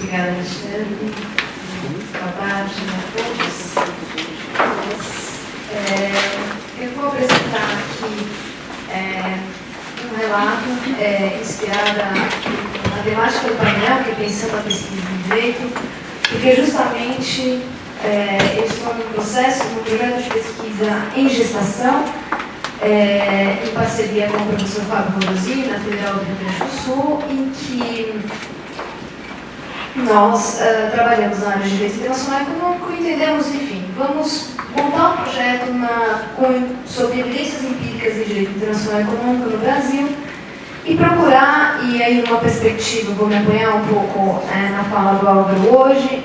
Obrigada, Alexandre. Boa tarde a todos. Eu vou apresentar aqui um relato inspirado na temática do painel, que é Pensando a Pesquisa em Direito, porque justamente eu estou num processo, num projeto de pesquisa em gestação, em parceria com o professor Fábio Morosini, na Federal do Rio Grande do Sul, em que nós trabalhamos na área de direito internacional econômico e entendemos, enfim, vamos montar um projeto sobre evidências empíricas de direito internacional econômico no Brasil e procurar, e aí numa perspectiva, vou me apoiar um pouco na fala do Álvaro hoje,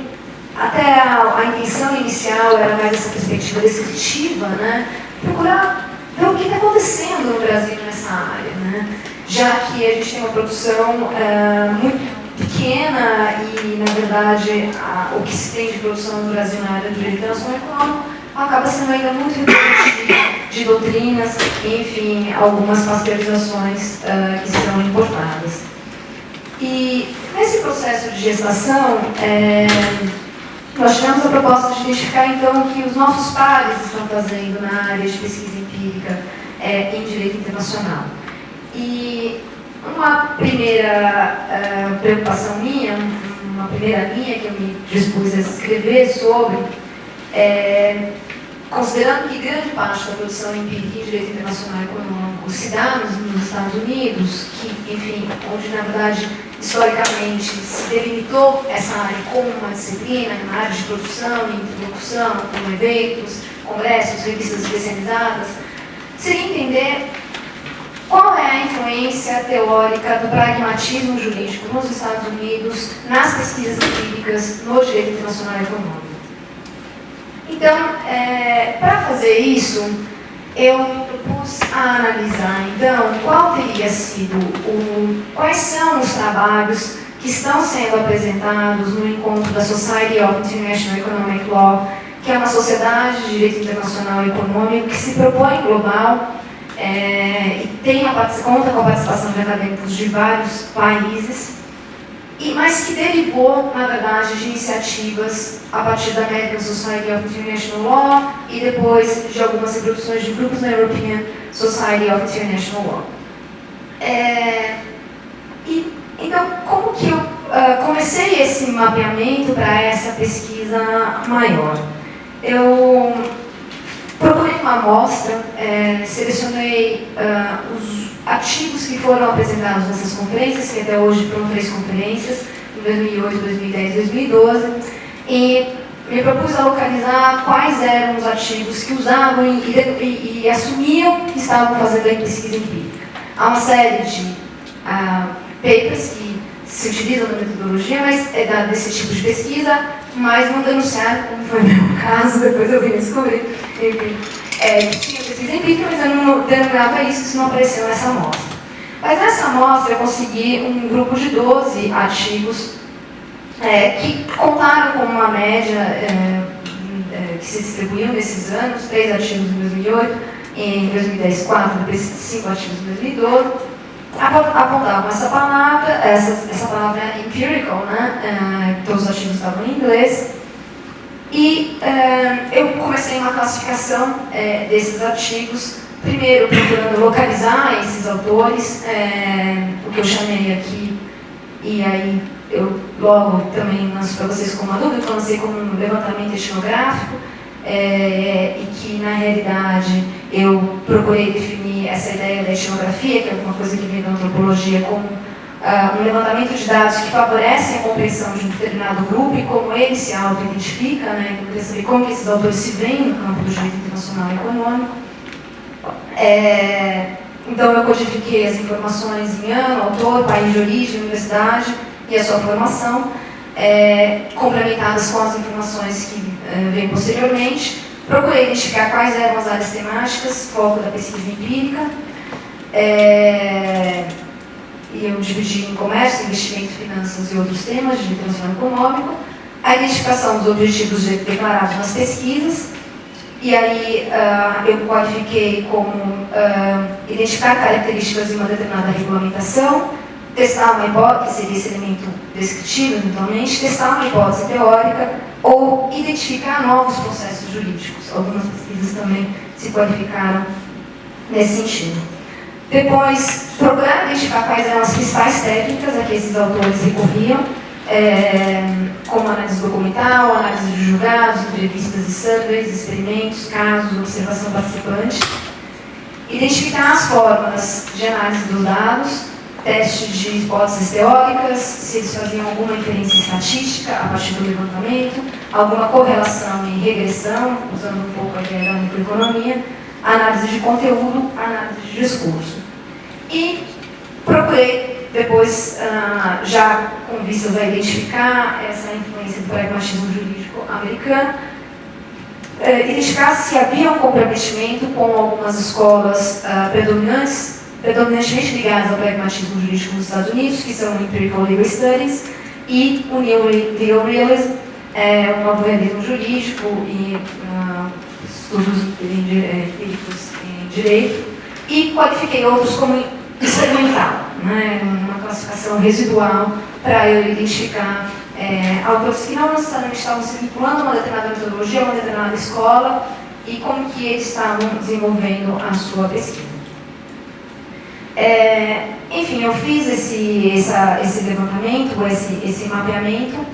até a intenção inicial era mais essa perspectiva descritiva, né? Procurar ver o que está acontecendo no Brasil nessa área, né? Já que a gente tem uma produção muito pequena e, na verdade, o que se tem de produção no Brasil na área do direito internacional econômico acaba sendo ainda muito recorrente de doutrinas, enfim, algumas pasteurizações que são importadas. E nesse processo de gestação, nós tivemos a proposta de identificar, então, o que os nossos pares estão fazendo na área de pesquisa empírica em direito internacional. E uma primeira preocupação minha, uma primeira linha que eu me dispus a escrever sobre, considerando que grande parte da produção empírica em direito internacional econômico se dá nos Estados Unidos, que, enfim, onde, na verdade, historicamente se delimitou essa área como uma disciplina, na área de produção e interlocução, como eventos, congressos, revistas especializadas, seria entender qual é a influência teórica do pragmatismo jurídico nos Estados Unidos, nas pesquisas empíricas no direito internacional econômico. Então, para fazer isso, eu me propus a analisar, então, quais são os trabalhos que estão sendo apresentados no encontro da Society of International Economic Law, que é uma sociedade de direito internacional econômico que se propõe global e conta com a participação de acadêmicos de vários países, mas que derivou, na verdade, de iniciativas a partir da American Society of International Law e depois de algumas reproduções de grupos na European Society of International Law. Então, como que eu comecei esse mapeamento para essa pesquisa maior? Eu procurei uma amostra, selecionei os artigos que foram apresentados nessas conferências, que até hoje foram 3 conferências, em 2008, 2010 e 2012, e me propus a localizar quais eram os artigos que usavam e assumiam que estavam fazendo a pesquisa empírica. Há uma série de papers que se utilizam na metodologia desse tipo de pesquisa, mas não denunciaram, como foi o meu caso, depois eu vim descobrir, enfim, que tinha pesquisa empírica, mas eu não denominava isso não apareceu nessa amostra. Mas nessa amostra eu consegui um grupo de 12 artigos que contaram com uma média que se distribuiu nesses anos, 3 artigos em 2008, em 2010 4, depois 5 artigos em 2012, apontavam essa palavra empirical, né? Todos os artigos estavam em inglês, e eu comecei uma classificação desses artigos, primeiro procurando localizar esses autores, o que eu chamei aqui, e aí eu logo também lanço para vocês como uma dúvida, que eu lancei como um levantamento etnográfico, e que, na realidade, eu procurei definir essa ideia da etnografia, que é alguma coisa que vem da antropologia, como um levantamento de dados que favorecem a compreensão de um determinado grupo e como ele se auto-identifica, né? Eu queria saber como que esses autores se veem no campo do direito internacional e econômico. Então, eu codifiquei as informações em ano, autor, país de origem, universidade e a sua formação, complementadas com as informações que vêm posteriormente. Procurei identificar quais eram as áreas temáticas, foco da pesquisa empírica, e eu dividi em comércio, investimento, finanças e outros temas de direito internacional econômico, a identificação dos objetivos declarados nas pesquisas, e aí eu qualifiquei como identificar características de uma determinada regulamentação, testar uma hipótese, que seria esse elemento descritivo, eventualmente, testar uma hipótese teórica ou identificar novos processos jurídicos. Algumas pesquisas também se qualificaram nesse sentido. Depois, procurar identificar quais eram as principais técnicas a que esses autores recorriam, como análise documental, análise de julgados, entrevistas e surveys, experimentos, casos, observação participante. Identificar as formas de análise dos dados, testes de hipóteses teóricas, se eles faziam alguma inferência estatística a partir do levantamento, alguma correlação e regressão, usando um pouco a ideia da microeconomia, análise de conteúdo, análise de discurso. E procurei, depois, já com vistas a identificar essa influência do pragmatismo jurídico americano, identificar se havia um comprometimento com algumas escolas predominantemente ligadas ao pragmatismo jurídico dos Estados Unidos, que são o Empirical Legal Studies e o New Legal Realism, o novo realismo jurídico e estudos empíricos em direito, e qualifiquei outros como experimental, né, uma classificação residual para eu identificar autores que não necessariamente estavam se vinculando a uma determinada metodologia, a uma determinada escola, e como que eles estavam desenvolvendo a sua pesquisa. Enfim, eu fiz esse levantamento, esse mapeamento.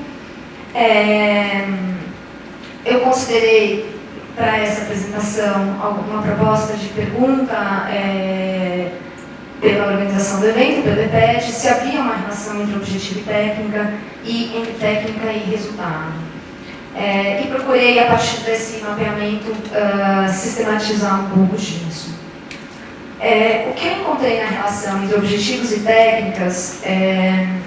Eu considerei para essa apresentação alguma proposta de pergunta pela organização do evento, pelo EPED, se havia uma relação entre objetivo e técnica e entre técnica e resultado. E procurei, a partir desse mapeamento, sistematizar um pouco disso. O que eu encontrei na relação entre objetivos e técnicas é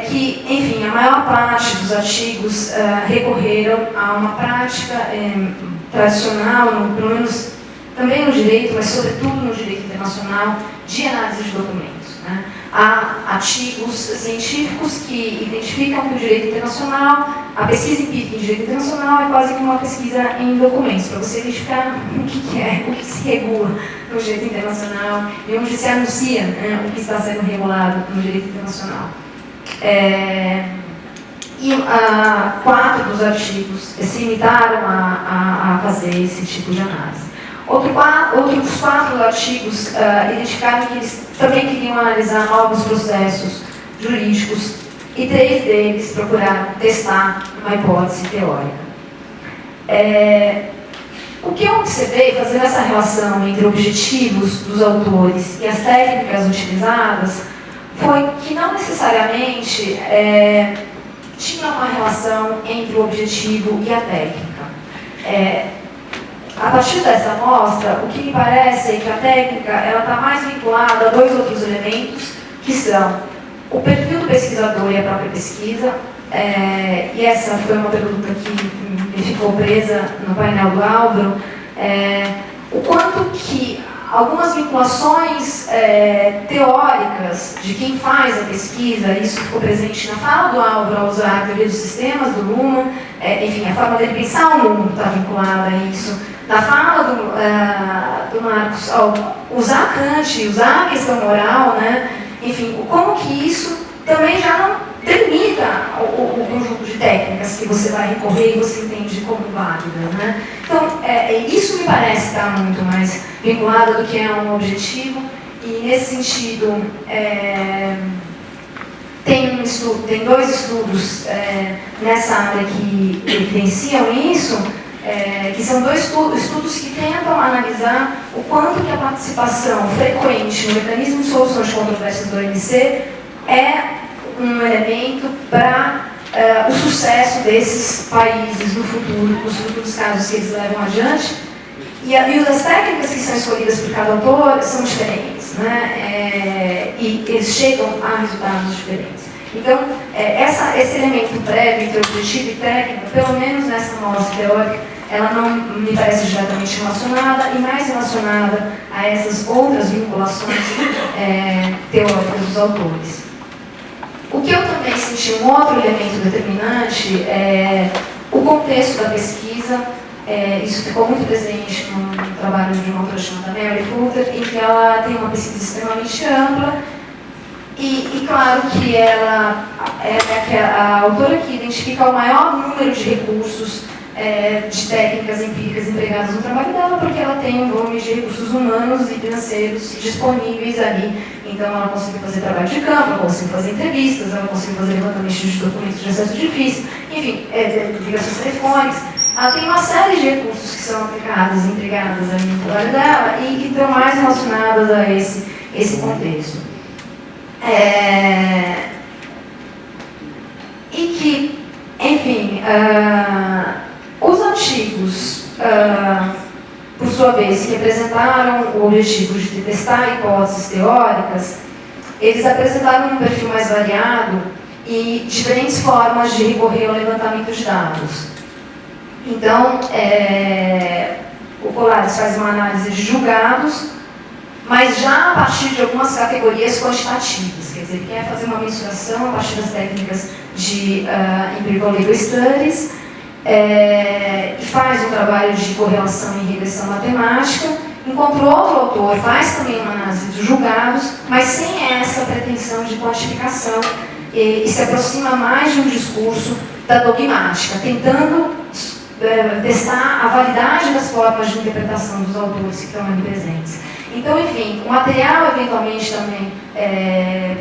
que, enfim, a maior parte dos artigos recorreram a uma prática tradicional, pelo menos também no direito, mas sobretudo no direito internacional, de análise de documentos, né? Há artigos científicos que identificam que o direito internacional, a pesquisa empírica em direito internacional é quase que uma pesquisa em documentos, para você identificar o que é, o que se regula no direito internacional e onde se anuncia, né, o que está sendo regulado no direito internacional. E 4 dos artigos se limitaram a fazer esse tipo de análise. Outros 4 artigos identificaram que eles também queriam analisar novos processos jurídicos e 3 deles procuraram testar uma hipótese teórica. O que eu observei, fazendo essa relação entre objetivos dos autores e as técnicas utilizadas, foi que não necessariamente tinha uma relação entre o objetivo e a técnica. A partir dessa amostra, o que me parece é que a técnica está mais vinculada a 2 outros elementos, que são o perfil do pesquisador e a própria pesquisa, e essa foi uma pergunta que me ficou presa no painel do Álvaro, o quanto que algumas vinculações teóricas de quem faz a pesquisa, isso ficou presente na fala do Álvaro ao usar a teoria dos sistemas do Luhmann, enfim, a forma dele pensar o mundo está vinculada a isso. Na fala do Marcos, ao usar Kant, usar a questão moral, né? Enfim, como que isso também já não delimita o conjunto de técnicas que você vai recorrer e você entende como válida, né? Então, isso me parece estar muito mais vinculado do que é um objetivo, e nesse sentido, tem 2 estudos nessa área que evidenciam isso, que são 2 estudos que tentam analisar o quanto que a participação frequente no mecanismo de solução de controvérsias do OMC é um elemento para o sucesso desses países no futuro, nos futuros casos que eles levam adiante. E as técnicas que são escolhidas por cada autor são diferentes, né? E eles chegam a resultados diferentes. Então, esse elemento prévio entre objetivo e técnica, pelo menos nessa amostra teórica, ela não me parece diretamente relacionada, e mais relacionada a essas outras vinculações teóricas dos autores. O que eu também senti um outro elemento determinante é o contexto da pesquisa. Isso ficou muito presente no trabalho de uma autora chamada Mary Coulter, em que ela tem uma pesquisa extremamente ampla, E claro que ela é a autora que identifica o maior número de recursos de técnicas empíricas empregadas no trabalho dela, porque ela tem um volume de recursos humanos e financeiros disponíveis ali. Então, ela conseguiu fazer trabalho de campo, ela conseguiu fazer entrevistas, ela conseguiu fazer levantamento de documentos de acesso difícil, enfim, ligações telefônicas. Ela tem uma série de recursos que são aplicados e empregados ali no trabalho dela e que estão mais relacionados a esse contexto. E que, enfim, os artigos, por sua vez, que apresentaram o objetivo de testar hipóteses teóricas, eles apresentaram um perfil mais variado e diferentes formas de recorrer ao levantamento de dados. Então, o Colares faz uma análise de julgados, mas já a partir de algumas categorias quantitativas, quer dizer, quer fazer uma mensuração a partir das técnicas de Empirical Legal Studies, e faz um trabalho de correlação e regressão matemática, enquanto o outro autor faz também uma análise dos julgados, mas sem essa pretensão de quantificação, e se aproxima mais de um discurso da dogmática, tentando testar a validade das formas de interpretação dos autores que estão ali presentes. Então, enfim, o material eventualmente também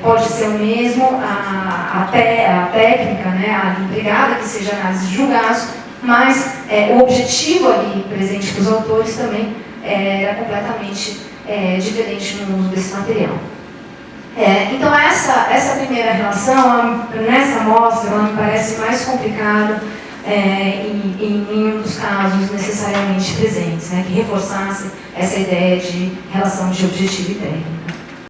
pode ser o mesmo, a técnica, né, a empregada que seja análise de julgados, mas o objetivo ali presente para os autores também era completamente diferente no uso desse material. Então, essa primeira relação, nessa amostra, ela me parece mais complicada em nenhum dos casos necessariamente presentes, né, que reforçasse essa ideia de relação de objetivo e técnica.